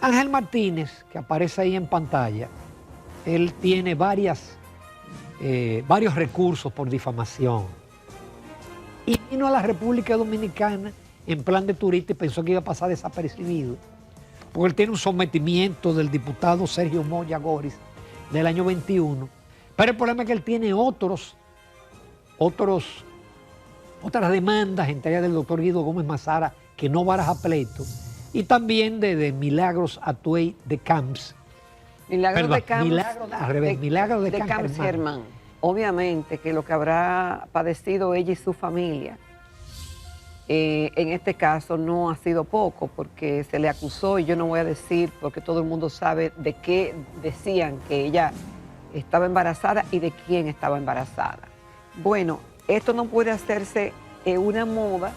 Ángel Martínez, que aparece ahí en pantalla, él tiene varios recursos por difamación. Y vino a la República Dominicana en plan de turista y pensó que iba a pasar desapercibido. Porque él tiene un sometimiento del diputado Sergio Moya Goris del año 21. Pero el problema es que él tiene otras demandas, entre ellas del doctor Guido Gómez Mazara, que no baraja pleito, y también de Milagros Atuey de Camps. Milagros de Camps. Milagros de Camps Germán. Obviamente que lo que habrá padecido ella y su familia, en este caso no ha sido poco, porque se le acusó, y yo no voy a decir, porque todo el mundo sabe de qué decían que ella estaba embarazada y de quién estaba embarazada. Bueno, esto no puede hacerse una moda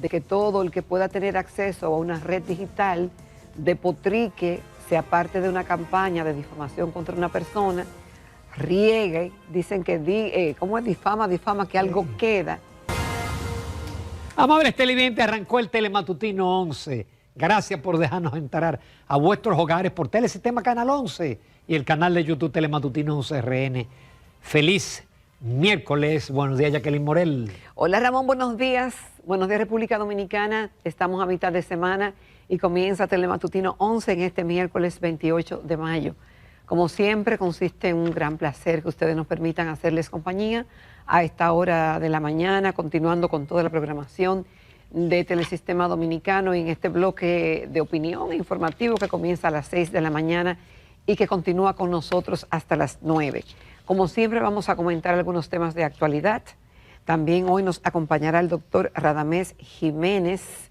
de que todo el que pueda tener acceso a una red digital despotrique, sea parte de una campaña de difamación contra una persona, riegue, dicen que, ¿cómo es? Difama, que algo queda. Amables televidentes, arrancó el Telematutino 11. Gracias por dejarnos entrar a vuestros hogares por Telesistema Canal 11 y el canal de YouTube Telematutino 11 RN. Feliz miércoles. Buenos días, Jacqueline Morel. Hola, Ramón, buenos días. Buenos días, República Dominicana. Estamos a mitad de semana y comienza Telematutino 11 en este miércoles 28 de mayo. Como siempre, consiste en un gran placer que ustedes nos permitan hacerles compañía a esta hora de la mañana, continuando con toda la programación de Telesistema Dominicano y en este bloque de opinión e informativo que comienza a las 6 de la mañana y que continúa con nosotros hasta las 9. Como siempre, vamos a comentar algunos temas de actualidad. También hoy nos acompañará el doctor Radamés Jiménez,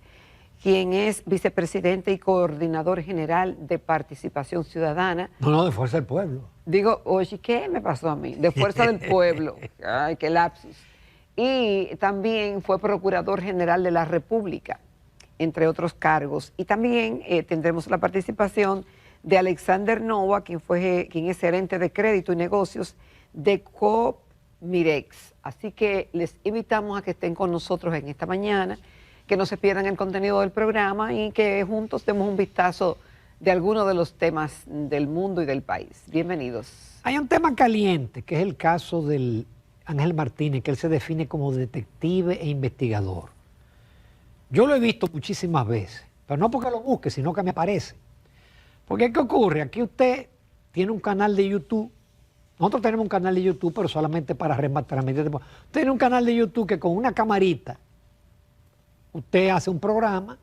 quien es vicepresidente y coordinador general de Participación Ciudadana. No, de Fuerza del Pueblo. Digo, oye, ¿qué me pasó a mí? De Fuerza del Pueblo. Ay, qué lapsus. Y también fue procurador general de la República, entre otros cargos. Y también tendremos la participación de Alexander Nova, quien es gerente de crédito y negocios de Coopmirex. Así que les invitamos a que estén con nosotros en esta mañana, que no se pierdan el contenido del programa y que juntos demos un vistazo de algunos de los temas del mundo y del país. Bienvenidos. Hay un tema caliente, que es el caso del Ángel Martínez, que él se define como detective e investigador. Yo lo he visto muchísimas veces, pero no porque lo busque, sino que me aparece. Porque ¿qué ocurre? Aquí usted tiene un canal de YouTube. Nosotros tenemos un canal de YouTube, pero solamente para transmitir. Usted tiene un canal de YouTube que con una camarita usted hace un programa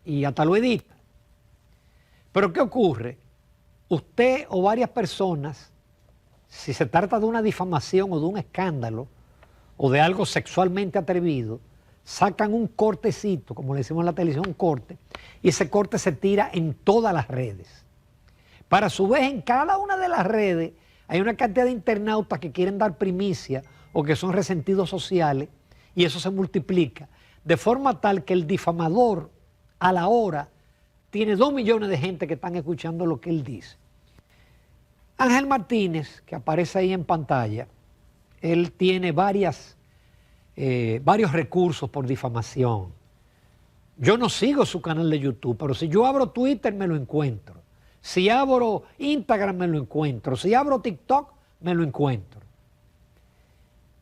y hasta lo edita. Pero ¿qué ocurre? Usted o varias personas, si se trata de una difamación o de un escándalo o de algo sexualmente atrevido, sacan un cortecito, como le decimos en la televisión, un corte, y ese corte se tira en todas las redes. Para a su vez, en cada una de las redes hay una cantidad de internautas que quieren dar primicia o que son resentidos sociales, y eso se multiplica, de forma tal que el difamador a la hora tiene 2 millones de gente que están escuchando lo que él dice. Ángel Martínez, que aparece ahí en pantalla, él tiene varios recursos por difamación. Yo no sigo su canal de YouTube, pero si yo abro Twitter me lo encuentro. Si abro Instagram me lo encuentro. Si abro TikTok me lo encuentro.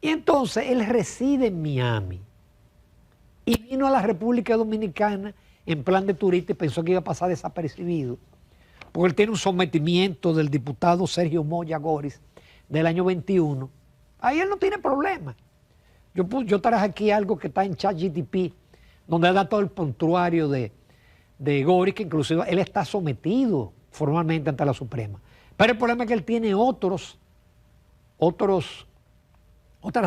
Y entonces él reside en Miami y vino a la República Dominicana en plan de turista y pensó que iba a pasar desapercibido. Porque él tiene un sometimiento del diputado Sergio Moya Goris del año 21. Ahí él no tiene problema. Yo traje aquí algo que está en ChatGPT, donde da todo el prontuario de Goris, que inclusive él está sometido formalmente ante la Suprema. Pero el problema es que él tiene otras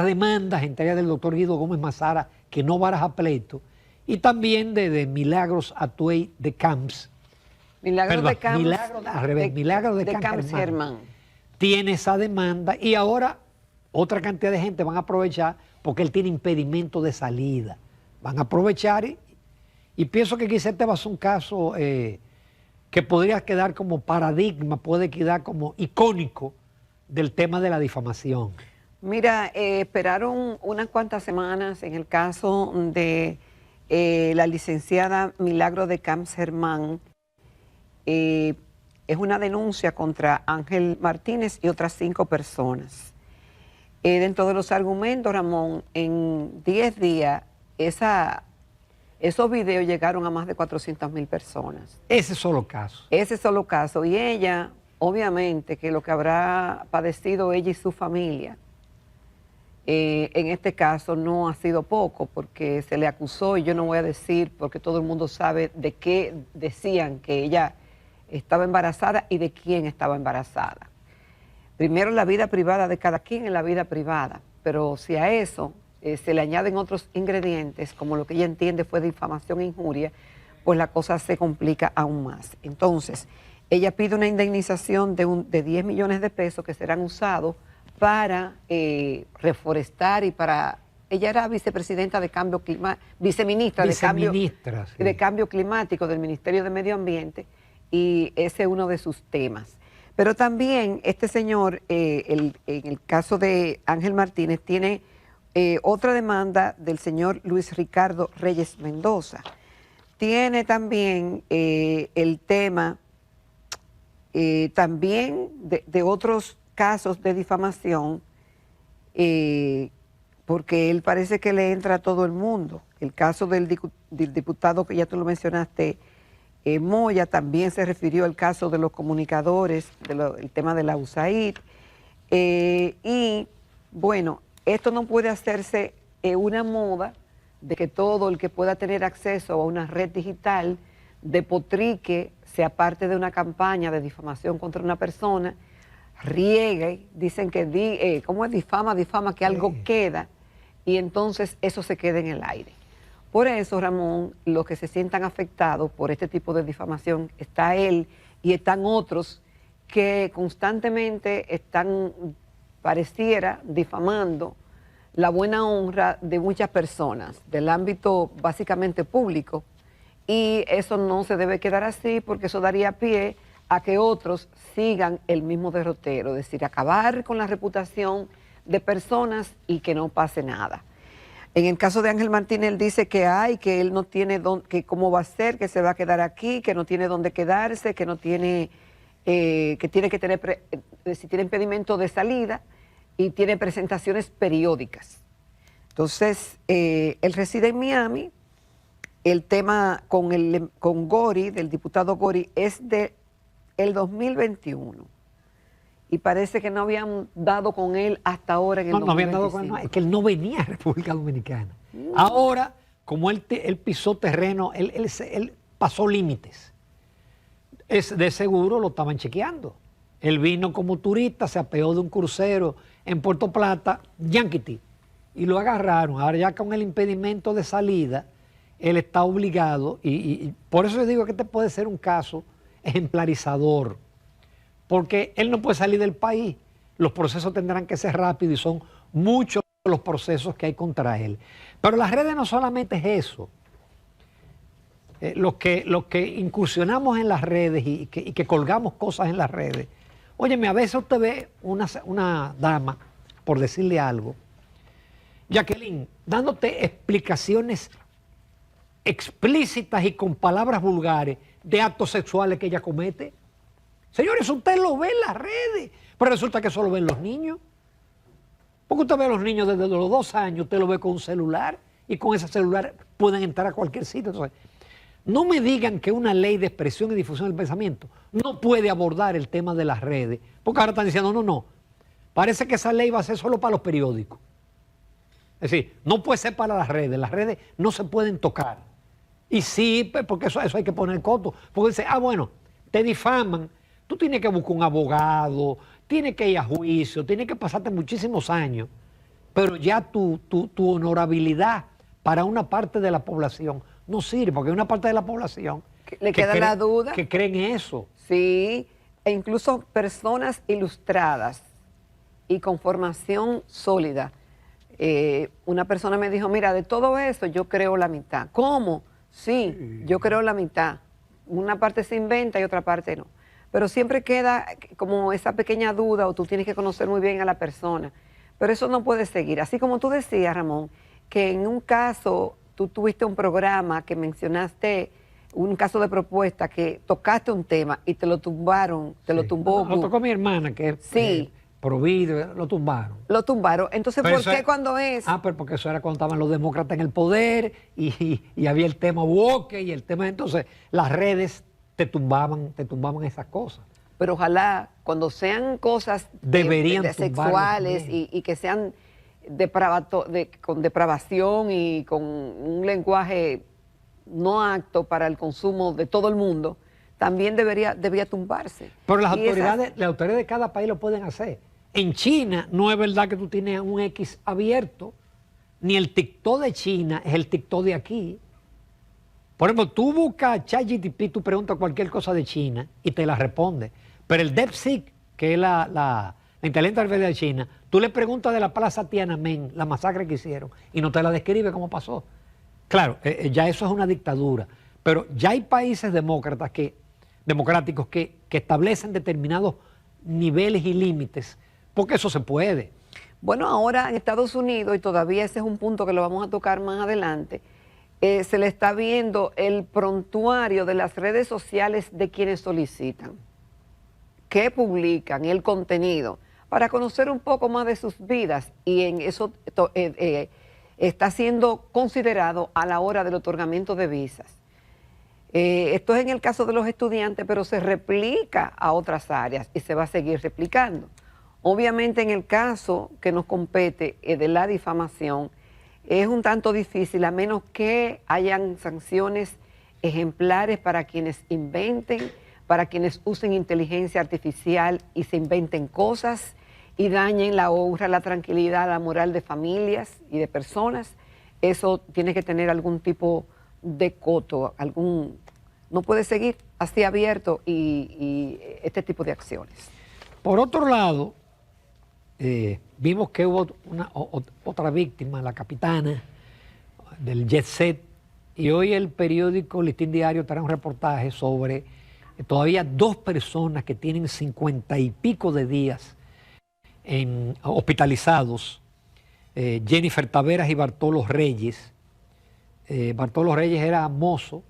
demandas, entre ellas del doctor Guido Gómez Mazara, que no baraja pleito, y también de Milagros Atuey de Camps. Milagros de Camps. Milagros de Camps Germán. Tiene esa demanda y ahora otra cantidad de gente van a aprovechar porque él tiene impedimento de salida. Van a aprovechar y pienso que quizás este va a ser un caso que podría quedar como paradigma, puede quedar como icónico del tema de la difamación. Mira, esperaron unas cuantas semanas en el caso de la licenciada Milagros de Camps Germán, es una denuncia contra Ángel Martínez y otras 5 personas. Dentro de los argumentos, Ramón, en 10 días, esos videos llegaron a más de 400.000 personas. Ese solo caso. Ese solo caso. Y ella, obviamente, que lo que habrá padecido ella y su familia, en este caso no ha sido poco, porque se le acusó, y yo no voy a decir, porque todo el mundo sabe de qué decían que ella estaba embarazada y de quién estaba embarazada. Primero, la vida privada de cada quien en la vida privada, pero si a eso se le añaden otros ingredientes, como lo que ella entiende fue difamación e injuria, pues la cosa se complica aún más. Entonces, ella pide una indemnización de 10 millones de pesos que serán usados para reforestar y para... Ella era vicepresidenta de cambio climático, viceministra de cambio climático del Ministerio de Medio Ambiente, y ese es uno de sus temas. Pero también este señor, en el caso de Ángel Martínez, tiene otra demanda del señor Luis Ricardo Reyes Mendoza. Tiene también el tema también de otros casos de difamación, porque él parece que le entra a todo el mundo. El caso del diputado que ya tú lo mencionaste, Moya, también se refirió al caso de los comunicadores, el tema de la USAID. Y bueno, esto no puede hacerse una moda de que todo el que pueda tener acceso a una red digital depotrique, sea parte de una campaña de difamación contra una persona, riegue, dicen que, ¿cómo es? Difama, que algo queda, y entonces eso se queda en el aire. Por eso, Ramón, los que se sientan afectados por este tipo de difamación, está él y están otros que constantemente están, pareciera, difamando la buena honra de muchas personas del ámbito básicamente público, y eso no se debe quedar así, porque eso daría pie a que otros sigan el mismo derrotero, es decir, acabar con la reputación de personas y que no pase nada. En el caso de Ángel Martínez, él dice que él no tiene que cómo va a ser, que se va a quedar aquí, que no tiene dónde quedarse, que no tiene, que tiene que tener, si tiene impedimento de salida, y tiene presentaciones periódicas. Entonces, él reside en Miami. El tema con Gori, del diputado Gori, es de el 2021. Y parece que no habían dado con él hasta ahora en el 2025. No habían dado con él, es que él no venía a República Dominicana. Ahora, como él pisó terreno, él pasó límites. De seguro lo estaban chequeando. Él vino como turista, se apeó de un crucero en Puerto Plata, Yanquiti, y lo agarraron. Ahora ya con el impedimento de salida, él está obligado, y por eso yo digo que este puede ser un caso ejemplarizador, porque él no puede salir del país. Los procesos tendrán que ser rápidos y son muchos los procesos que hay contra él. Pero las redes no solamente es eso. Los que incursionamos en las redes y que colgamos cosas en las redes. Óyeme, a veces usted ve una dama, por decirle algo, Jacqueline, dándote explicaciones explícitas y con palabras vulgares de actos sexuales que ella comete. Señores, usted lo ve en las redes, pero resulta que eso lo ven los niños. Porque usted ve a los niños desde los 2 años, usted lo ve con un celular, y con ese celular pueden entrar a cualquier sitio. Entonces, no me digan que una ley de expresión y difusión del pensamiento no puede abordar el tema de las redes, porque ahora están diciendo, no, parece que esa ley va a ser solo para los periódicos. Es decir, no puede ser para las redes no se pueden tocar. Y sí, porque eso hay que poner coto, porque dice, bueno, te difaman, tú tienes que buscar un abogado, tienes que ir a juicio, tienes que pasarte muchísimos años, pero ya tu honorabilidad para una parte de la población no sirve, porque hay una parte de la población le queda la duda, que creen eso. Sí, e incluso personas ilustradas y con formación sólida. Una persona me dijo, mira, de todo eso yo creo la mitad. ¿Cómo? Sí, yo creo la mitad. Una parte se inventa y otra parte no. Pero siempre queda como esa pequeña duda, o tú tienes que conocer muy bien a la persona. Pero eso no puede seguir. Así como tú decías, Ramón, que en un caso tú tuviste un programa que mencionaste un caso de propuesta que tocaste un tema y te lo tumbaron, te lo tumbó. Lo tocó mi hermana, que es Sí. Provida, lo tumbaron. Lo tumbaron. Entonces, Pero ¿por qué cuando es? pero porque eso era cuando estaban los demócratas en el poder y había el tema woke y el tema, entonces las redes te tumbaban esas cosas. Pero ojalá cuando sean cosas Deberían sexuales y que sean con depravación y con un lenguaje no apto para el consumo de todo el mundo, también debía tumbarse. Pero las autoridades de cada país lo pueden hacer. En China no es verdad que tú tienes un X abierto, ni el TikTok de China es el TikTok de aquí. Por ejemplo, tú buscas ChatGPT, tú preguntas cualquier cosa de China y te la responde. Pero el DeepSeek, que es la inteligencia artificial de China, tú le preguntas de la plaza Tiananmen, la masacre que hicieron, y no te la describe cómo pasó. Claro, ya eso es una dictadura, pero ya hay países democráticos que establecen determinados niveles y límites, porque eso se puede. Bueno, ahora en Estados Unidos, y todavía ese es un punto que lo vamos a tocar más adelante, se le está viendo el prontuario de las redes sociales de quienes solicitan, qué publican, el contenido, para conocer un poco más de sus vidas, y en eso está siendo considerado a la hora del otorgamiento de visas. Esto es en el caso de los estudiantes, pero se replica a otras áreas y se va a seguir replicando. Obviamente en el caso que nos compete de la difamación, es un tanto difícil, a menos que hayan sanciones ejemplares para quienes inventen, para quienes usen inteligencia artificial y se inventen cosas y dañen la honra, la tranquilidad, la moral de familias y de personas. Eso tiene que tener algún tipo de coto, no puede seguir así abierto y este tipo de acciones. Por otro lado, vimos que hubo otra víctima, la capitana del Jet Set, y hoy el periódico Listín Diario trae un reportaje sobre todavía 2 personas que tienen 50 y pico de días hospitalizados, Jennifer Taveras y Bartolo Reyes. Bartolo Reyes era mozo,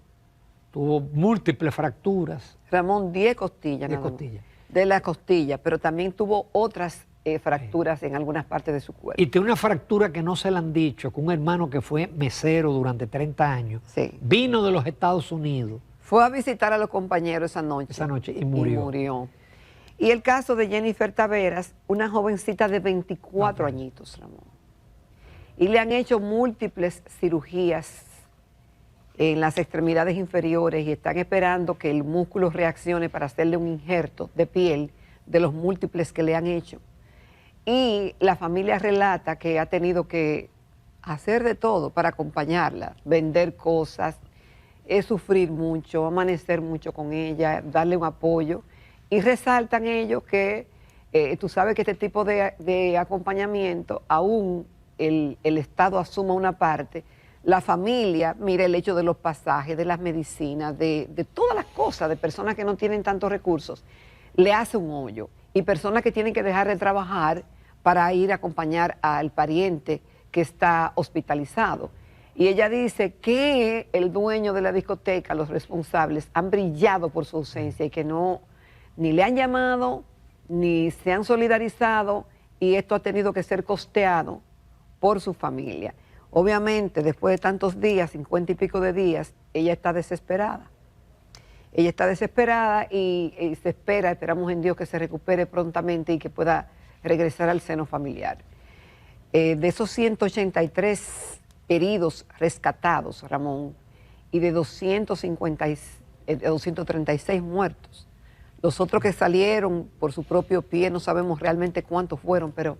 tuvo múltiples fracturas. Ramón, 10 costillas. 10 costillas. De la costilla, pero también tuvo otras fracturas en algunas partes de su cuerpo. Y tiene una fractura que no se le han dicho, con un hermano que fue mesero durante 30 años. Sí. Vino de los Estados Unidos. Fue a visitar a los compañeros esa noche. Y murió. Y el caso de Jennifer Taveras, una jovencita de 24 añitos, Ramón. Y le han hecho múltiples cirugías en las extremidades inferiores y están esperando que el músculo reaccione para hacerle un injerto de piel de los múltiples que le han hecho. Y la familia relata que ha tenido que hacer de todo para acompañarla, vender cosas, sufrir mucho, amanecer mucho con ella, darle un apoyo. Y resaltan ellos que tú sabes que este tipo de acompañamiento, aún el Estado asuma una parte, la familia, mira el hecho de los pasajes, de las medicinas, de todas las cosas, de personas que no tienen tantos recursos, le hace un hoyo. Y personas que tienen que dejar de trabajar para ir a acompañar al pariente que está hospitalizado. Y ella dice que el dueño de la discoteca, los responsables, han brillado por su ausencia y que ni le han llamado, ni se han solidarizado, y esto ha tenido que ser costeado por su familia. Obviamente, después de tantos días, 50 y pico de días, ella está desesperada. Ella está desesperada y esperamos en Dios que se recupere prontamente y que pueda regresar al seno familiar. De esos 183 heridos rescatados, Ramón, y de 236 muertos, los otros que salieron por su propio pie, no sabemos realmente cuántos fueron, pero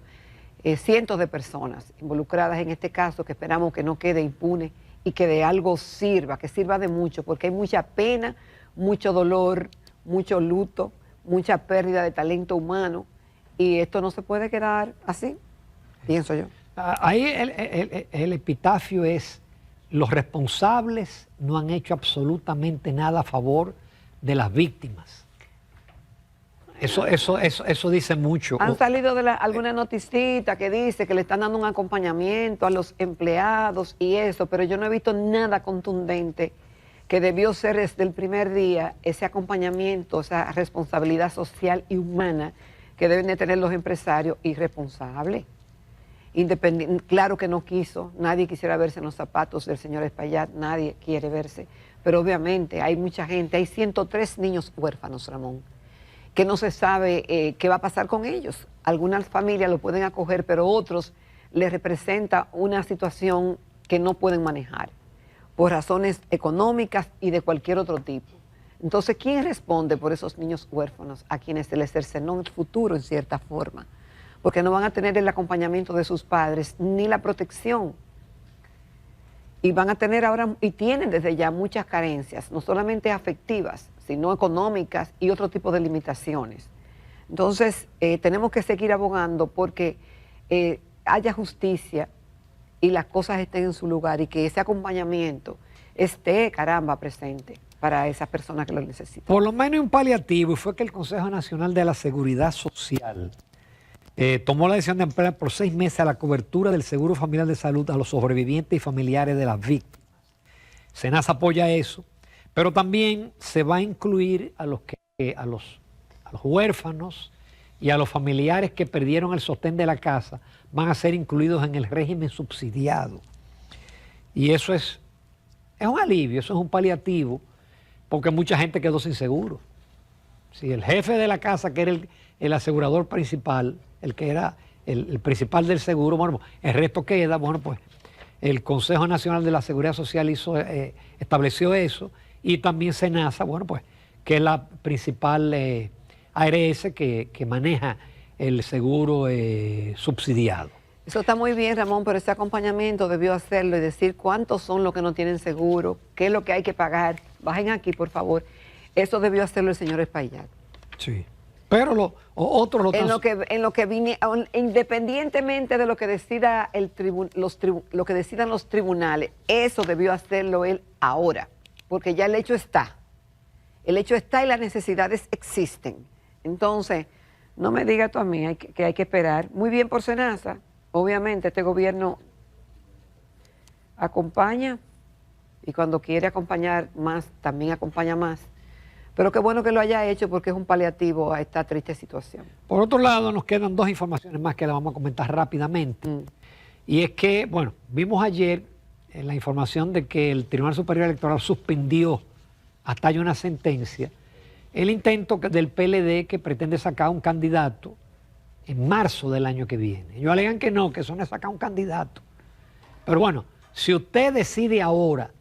cientos de personas involucradas en este caso que esperamos que no quede impune y que de algo sirva, que sirva de mucho, porque hay mucha pena, mucho dolor, mucho luto, mucha pérdida de talento humano, y esto no se puede quedar así, pienso yo. Ahí el epitafio es: los responsables no han hecho absolutamente nada a favor de las víctimas. Eso dice mucho. Han salido alguna noticita que dice que le están dando un acompañamiento a los empleados y eso, pero yo no he visto nada contundente que debió ser desde el primer día ese acompañamiento, esa responsabilidad social y humana que deben de tener los empresarios irresponsables. Claro que no quiso, nadie quisiera verse en los zapatos del señor Espaillat, nadie quiere verse, pero obviamente hay mucha gente, hay 103 niños huérfanos, Ramón, que no se sabe qué va a pasar con ellos. Algunas familias lo pueden acoger, pero otros les representa una situación que no pueden manejar por razones económicas y de cualquier otro tipo. Entonces, ¿quién responde por esos niños huérfanos a quienes se les cercenó el futuro en cierta forma? Porque no van a tener el acompañamiento de sus padres ni la protección. Y van a tener ahora, y tienen desde ya muchas carencias, no solamente afectivas, sino económicas y otro tipo de limitaciones. Entonces, tenemos que seguir abogando porque haya justicia y las cosas estén en su lugar y que ese acompañamiento esté, caramba, presente para esas personas que lo necesitan. Por lo menos un paliativo, y fue que el Consejo Nacional de la Seguridad Social tomó la decisión de ampliar por 6 meses la cobertura del Seguro Familiar de Salud a los sobrevivientes y familiares de las víctimas. SENASA apoya eso, pero también se va a incluir a los huérfanos y a los familiares que perdieron el sostén de la casa, van a ser incluidos en el régimen subsidiado. Y eso es un alivio, eso es un paliativo, porque mucha gente quedó sin seguro. Si el jefe de la casa, que era el asegurador principal, el que era el principal del seguro, bueno, el resto queda, bueno, pues el Consejo Nacional de la Seguridad Social estableció eso, y también SENASA, bueno, pues, que es la principal ARS que maneja el seguro subsidiado. Eso está muy bien, Ramón, pero ese acompañamiento debió hacerlo y decir cuántos son los que no tienen seguro, qué es lo que hay que pagar. Bajen aquí, por favor. Eso debió hacerlo el señor Espaillat. Sí. Pero otros lo en lo que vine, independientemente de lo que decida lo que decidan los tribunales, eso debió hacerlo él ahora, porque ya el hecho está. El hecho está y las necesidades existen. Entonces, no me digas tú a mí que hay que esperar. Muy bien por SENASA. Obviamente este gobierno acompaña y cuando quiere acompañar más, también acompaña más. Pero qué bueno que lo haya hecho porque es un paliativo a esta triste situación. Por otro lado, nos quedan 2 informaciones más que las vamos a comentar rápidamente. Y es que, bueno, vimos ayer la información de que el Tribunal Superior Electoral suspendió hasta hay una sentencia el intento del PLD que pretende sacar un candidato en marzo del año que viene. Ellos alegan que no, que eso no es sacar un candidato. Pero bueno, si usted decide ahora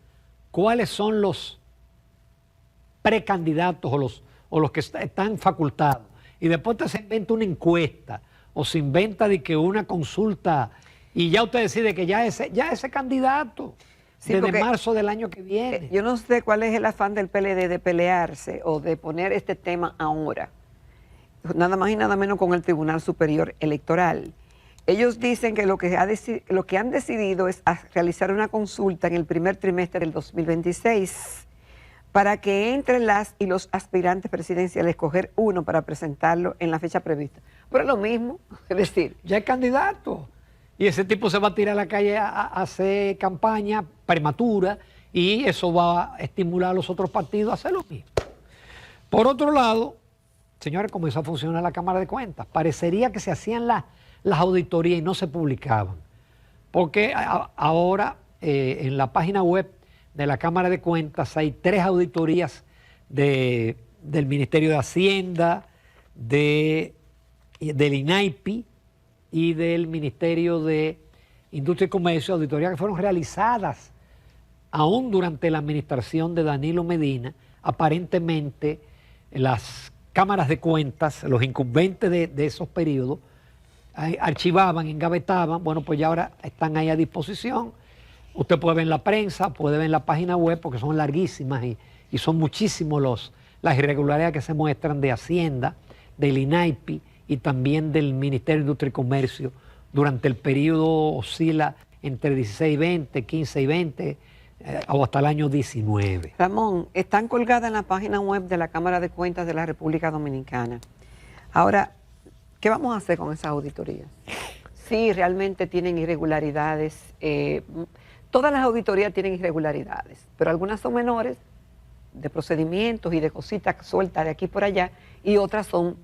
cuáles son los precandidatos o los que están facultados, y después usted se inventa una encuesta o se inventa de que una consulta y ya usted decide que ya ese candidato sí, desde marzo del año que viene. Yo no sé cuál es el afán del PLD de pelearse o de poner este tema ahora. Nada más y nada menos con el Tribunal Superior Electoral. Ellos dicen que lo que han decidido es realizar una consulta en el primer trimestre del 2026 para que entre las y los aspirantes presidenciales escoger uno para presentarlo en la fecha prevista. Pero es lo mismo, es decir, ya es candidato. Y ese tipo se va a tirar a la calle a hacer campaña prematura y eso va a estimular a los otros partidos a hacer lo mismo. Por otro lado, señores, comenzó a funcionar la Cámara de Cuentas. Parecería que se hacían las auditorías y no se publicaban. Porque ahora en la página web de la Cámara de Cuentas hay 3 auditorías del Ministerio de Hacienda, del INAIPI y del Ministerio de Industria y Comercio, auditorías que fueron realizadas aún durante la administración de Danilo Medina. Aparentemente las cámaras de cuentas, los incumbentes de esos periodos, archivaban, engavetaban, bueno, pues ya ahora están ahí a disposición. Usted puede ver en la prensa, puede ver en la página web, porque son larguísimas y son muchísimos las irregularidades que se muestran de Hacienda, del INAIPI y también del Ministerio de Industria y Comercio. Durante el periodo oscila entre 16 y 20, 15 y 20, o hasta el año 19. Ramón, están colgadas en la página web de la Cámara de Cuentas de la República Dominicana. Ahora, ¿qué vamos a hacer con esas auditorías? Sí, realmente tienen irregularidades. Todas las auditorías tienen irregularidades, pero algunas son menores de procedimientos y de cositas sueltas de aquí por allá, y otras son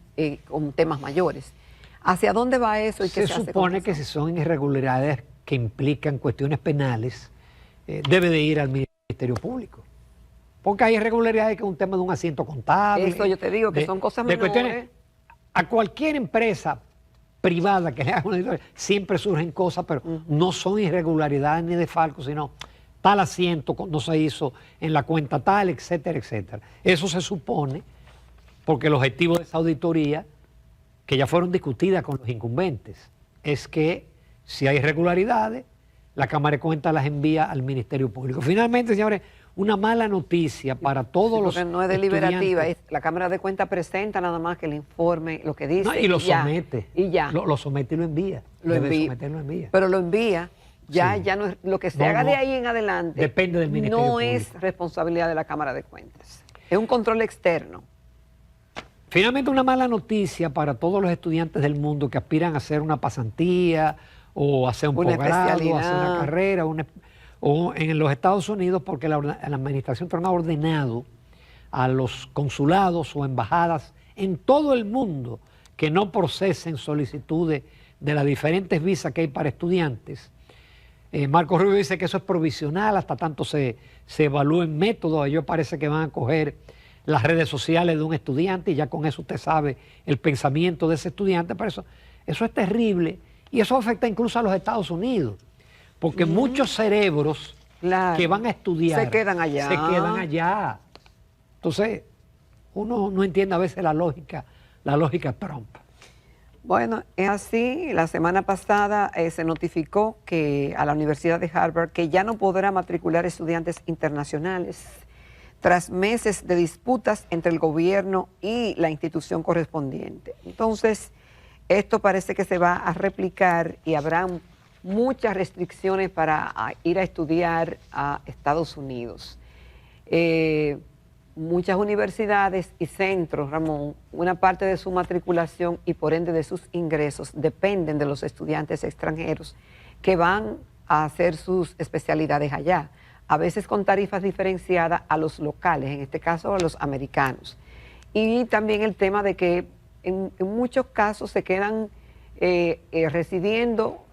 con temas mayores. ¿Hacia dónde va eso y qué se hace? Se supone que si son irregularidades que implican cuestiones penales, debe de ir al Ministerio Público. Porque hay irregularidades que es un tema de un asiento contable. Eso yo te digo, que son cosas menores. A cualquier empresa privada que le haga una auditoría, siempre surgen cosas, pero no son irregularidades ni desfalcos, sino tal asiento no se hizo en la cuenta tal, etcétera, etcétera. Eso se supone, porque el objetivo de esa auditoría, que ya fueron discutidas con los incumbentes, es que si hay irregularidades, la Cámara de Cuentas las envía al Ministerio Público. Finalmente, señores, una mala noticia para todos los no es deliberativa, la Cámara de Cuentas presenta nada más que el informe, lo que dice. Y lo somete. Y ya. Lo somete y lo envía. Lo envía. Pero lo envía. Ya no es, lo que se haga de ahí en adelante depende del Ministerio Público. Es responsabilidad de la Cámara de Cuentas. Es un control externo. Finalmente, una mala noticia para todos los estudiantes del mundo que aspiran a hacer una pasantía o a hacer un posgrado, o a hacer una carrera, o en los Estados Unidos, porque la administración ha ordenado a los consulados o embajadas en todo el mundo que no procesen solicitudes de las diferentes visas que hay para estudiantes. Marco Rubio dice que eso es provisional, hasta tanto se evalúen métodos. Ellos parece que van a coger las redes sociales de un estudiante y ya con eso usted sabe el pensamiento de ese estudiante. Pero eso es terrible y eso afecta incluso a los Estados Unidos, porque muchos cerebros que van a estudiar se quedan allá. Entonces, uno no entiende a veces la lógica Trump. Bueno, es así. La semana pasada se notificó que a la Universidad de Harvard que ya no podrá matricular estudiantes internacionales tras meses de disputas entre el gobierno y la institución correspondiente. Entonces, esto parece que se va a replicar y habrá muchas restricciones para ir a estudiar a Estados Unidos. Muchas universidades y centros, Ramón, una parte de su matriculación y por ende de sus ingresos dependen de los estudiantes extranjeros que van a hacer sus especialidades allá, a veces con tarifas diferenciadas a los locales, en este caso a los americanos. Y también el tema de que en muchos casos se quedan residiendo,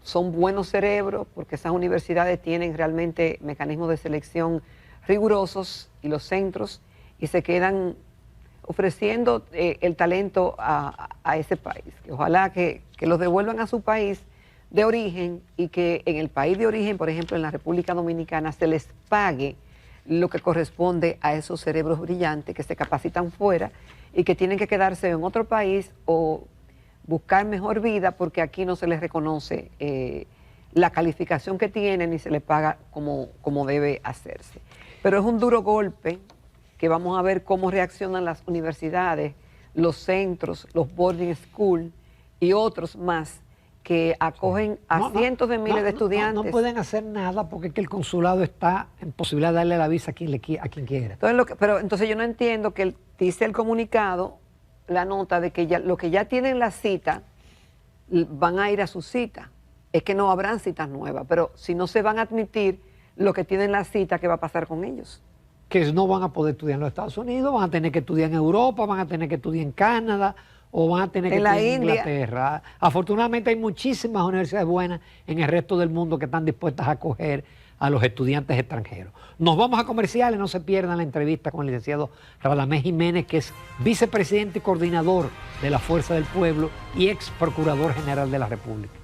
son buenos cerebros, porque esas universidades tienen realmente mecanismos de selección rigurosos y los centros, y se quedan ofreciendo el talento a ese país. Que ojalá que los devuelvan a su país de origen y que en el país de origen, por ejemplo en la República Dominicana, se les pague lo que corresponde a esos cerebros brillantes que se capacitan fuera y que tienen que quedarse en otro país o buscar mejor vida porque aquí no se les reconoce la calificación que tienen y se les paga como debe hacerse. Pero es un duro golpe que vamos a ver cómo reaccionan las universidades, los centros, los boarding school y otros más que acogen a cientos de miles de estudiantes. No pueden hacer nada porque es que el consulado está en posibilidad de darle la visa a quien quiera. Entonces, entonces yo no entiendo que dice el comunicado, la nota de que lo que ya tienen la cita, van a ir a su cita. Es que no habrán citas nuevas, pero si no se van a admitir lo que tienen la cita, ¿qué va a pasar con ellos? Que no van a poder estudiar en los Estados Unidos, van a tener que estudiar en Europa, van a tener que estudiar en Canadá o van a tener que estudiar en Inglaterra. Afortunadamente hay muchísimas universidades buenas en el resto del mundo que están dispuestas a acoger a los estudiantes extranjeros. Nos vamos a comerciales, no se pierdan la entrevista con el licenciado Radamés Jiménez, que es vicepresidente y coordinador de la Fuerza del Pueblo y ex procurador general de la República.